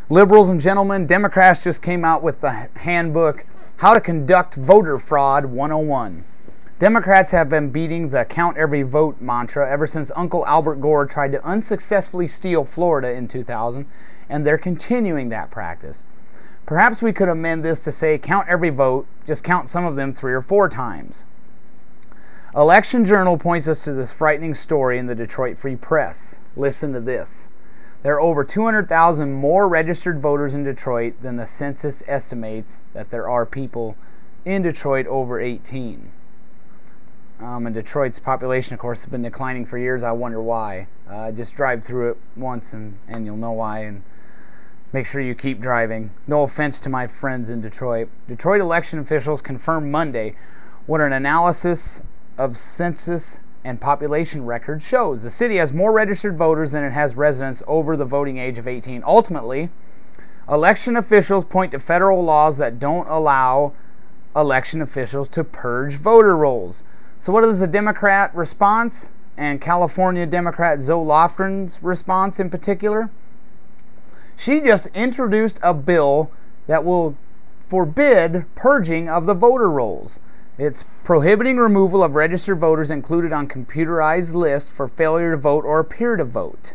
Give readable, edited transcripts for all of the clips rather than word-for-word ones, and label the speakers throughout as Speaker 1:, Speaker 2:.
Speaker 1: Liberals and gentlemen, Democrats just came out with the handbook, How to Conduct Voter Fraud 101. Democrats have been beating the count every vote mantra ever since Uncle Albert Gore tried to unsuccessfully steal Florida in 2000, and they're continuing that practice. Perhaps we could amend this to say count every vote, just count some of them 3 or 4 times. Election Journal points us to this frightening story in the Detroit Free Press. Listen to this. There are over 200,000 more registered voters in Detroit than the census estimates that there are people in Detroit over 18. And Detroit's population, of course, has been declining for years. I wonder why. Just drive through it once and you'll know why. And make sure you keep driving. No offense to my friends in Detroit. Detroit election officials confirmed Monday what an analysis of census and population record shows. The city has more registered voters than it has residents over the voting age of 18. Ultimately, election officials point to federal laws that don't allow election officials to purge voter rolls. So what is the Democrat response, and California Democrat Zoe Lofgren's response in particular? She just introduced a bill that will forbid purging of the voter rolls. It's prohibiting removal of registered voters included on computerized lists for failure to vote or appear to vote.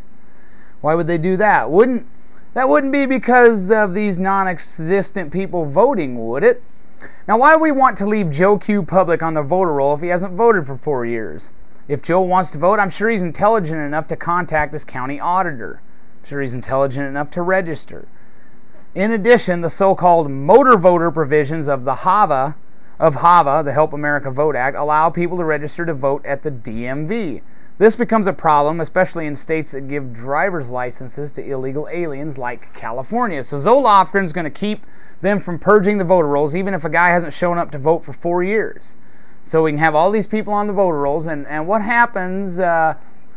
Speaker 1: Why would they do that? That wouldn't be because of these non-existent people voting, would it? Now, why do we want to leave Joe Q. Public on the voter roll if he hasn't voted for 4 years? If Joe wants to vote, I'm sure he's intelligent enough to contact his county auditor. I'm sure he's intelligent enough to register. In addition, the so-called motor voter provisions of the HAVA, the Help America Vote Act, allow people to register to vote at the DMV. This becomes a problem, especially in states that give driver's licenses to illegal aliens like California. So Zoe Lofgren is going to keep them from purging the voter rolls, even if a guy hasn't shown up to vote for 4 years. So we can have all these people on the voter rolls, and what happens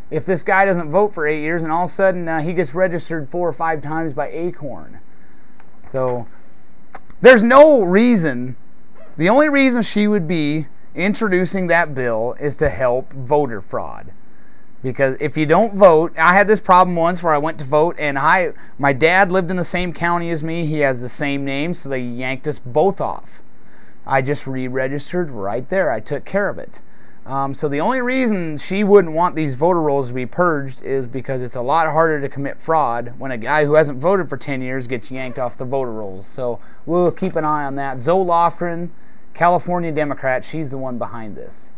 Speaker 1: if this guy doesn't vote for 8 years and all of a sudden he gets registered 4 or 5 times by Acorn? So there's no reason. The only reason she would be introducing that bill is to help voter fraud. Because if you don't vote, I had this problem once where I went to vote, and my dad lived in the same county as me. He has the same name, so they yanked us both off. I just re-registered right there. I took care of it. So the only reason she wouldn't want these voter rolls to be purged is because it's a lot harder to commit fraud when a guy who hasn't voted for 10 years gets yanked off the voter rolls. So we'll keep an eye on that. Zoe Lofgren, California Democrat, she's the one behind this.